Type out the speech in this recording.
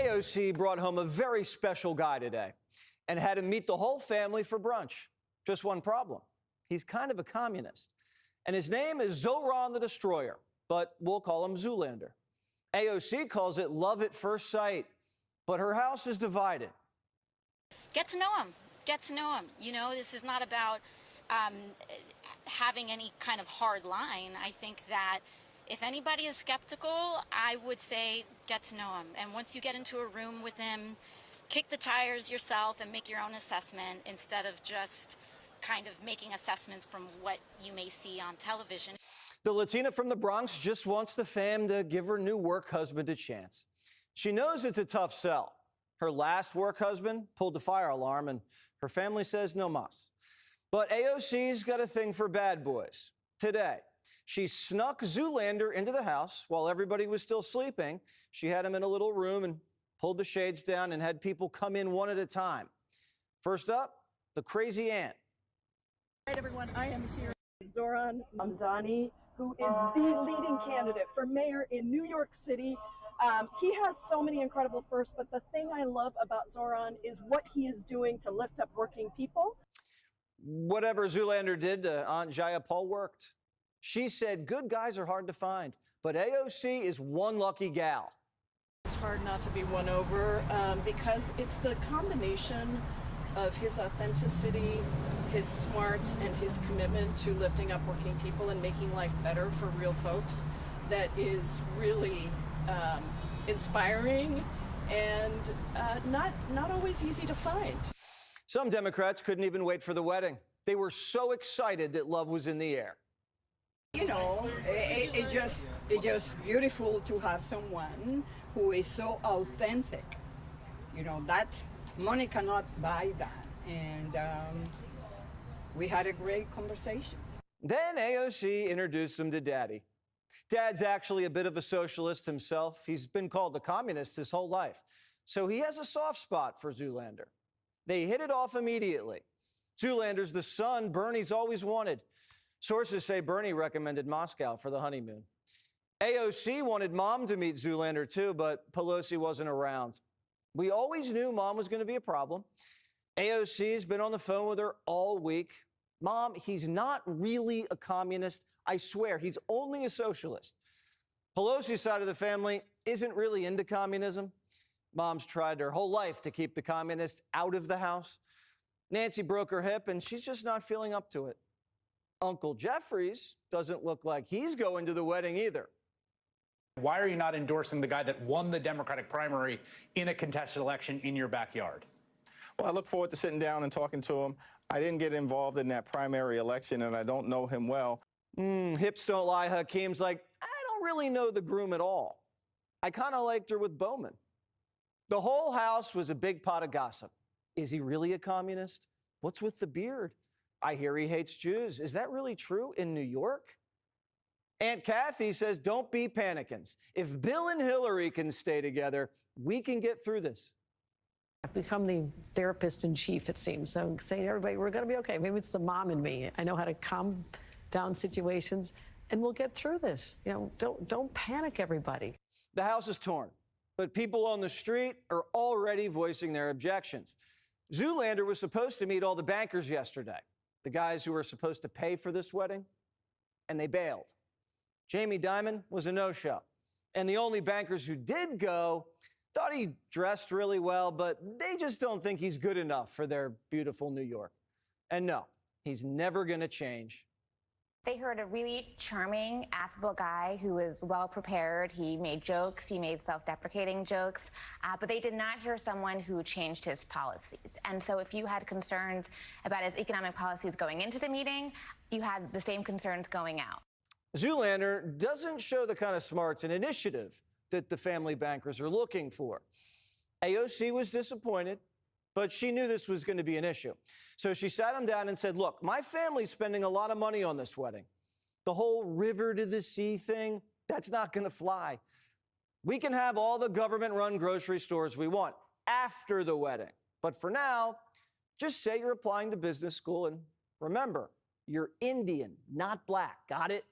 AOC brought home a very special guy today and had him meet the whole family for brunch. Just one problem. He's kind of a communist. And his name is Zohran the Destroyer, but we'll call him Zoolander. AOC calls it love at first sight, but her house is divided. Get to know him. Get to know him. You know, this is not about having any kind of hard line. I think that if anybody is skeptical, I would say get to know him. And once you get into a room with him, kick the tires yourself and make your own assessment instead of just kind of making assessments from what you may see on television. The Latina from the Bronx just wants the fam to give her new work husband a chance. She knows it's a tough sell. Her last work husband pulled the fire alarm, and her family says no mas. But AOC's got a thing for bad boys. Today, she snuck Zoolander into the house while everybody was still sleeping. She had him in a little room and pulled the shades down and had people come in one at a time. First up, the crazy aunt. All right, everyone, I am here with Zohran Mamdani, who is the leading candidate for mayor in New York City. He has so many incredible firsts, but the thing I love about Zohran is what he is doing to lift up working people. Whatever Zoolander did to Aunt Jaya Paul worked. She said good guys are hard to find, but AOC is one lucky gal. It's hard not to be won over because it's the combination of his authenticity, his smarts, and his commitment to lifting up working people and making life better for real folks that is really inspiring and not always easy to find. Some Democrats couldn't even wait for the wedding. They were so excited that love was in the air. You know, it's just beautiful to have someone who is so authentic. You know, money cannot buy that. And we had a great conversation. Then AOC introduced him to Daddy. Dad's actually a bit of a socialist himself. He's been called a communist his whole life. So he has a soft spot for Zoolander. They hit it off immediately. Zoolander's the son Bernie's always wanted. Sources say Bernie recommended Moscow for the honeymoon. AOC wanted Mom to meet Zoolander too, but Pelosi wasn't around. We always knew Mom was going to be a problem. AOC's been on the phone with her all week. Mom, he's not really a communist. I swear, he's only a socialist. Pelosi's side of the family isn't really into communism. Mom's tried her whole life to keep the communists out of the house. Nancy broke her hip, and she's just not feeling up to it. Uncle Jeffries doesn't look like he's going to the wedding either. Why are you not endorsing the guy that won the Democratic primary in a contested election in your backyard? Well, I look forward to sitting down and talking to him. I didn't get involved in that primary election, and I don't know him well. Hips don't lie. Hakeem's like, I don't really know the groom at all. I kind of liked her with Bowman. The whole house was a big pot of gossip. Is he really a communist? What's with the beard? I hear he hates Jews. Is that really true in New York? Aunt Kathy says, don't be panicking. If Bill and Hillary can stay together, we can get through this. I've become the therapist in chief, it seems. So saying to everybody, we're going to be okay. Maybe it's the mom in me. I know how to calm down situations, and we'll get through this. You know, don't panic, everybody. The house is torn, but people on the street are already voicing their objections. Zoolander was supposed to meet all the bankers yesterday, the guys who were supposed to pay for this wedding, and they bailed. Jamie Dimon was a no-show, and the only bankers who did go thought he dressed really well, but they just don't think he's good enough for their beautiful New York. And no, he's never going to change. They heard a really charming, affable guy who was well prepared. He made jokes, he made self-deprecating jokes, but they did not hear someone who changed his policies. And so if you had concerns about his economic policies going into the meeting, you had the same concerns going out. Zoolander doesn't show the kind of smarts and initiative that the family bankers are looking for. AOC was disappointed, but she knew this was going to be an issue. So she sat him down and said, look, my family's spending a lot of money on this wedding. The whole river to the sea thing, that's not going to fly. We can have all the government-run grocery stores we want after the wedding. But for now, just say you're applying to business school, and remember, you're Indian, not black. Got it?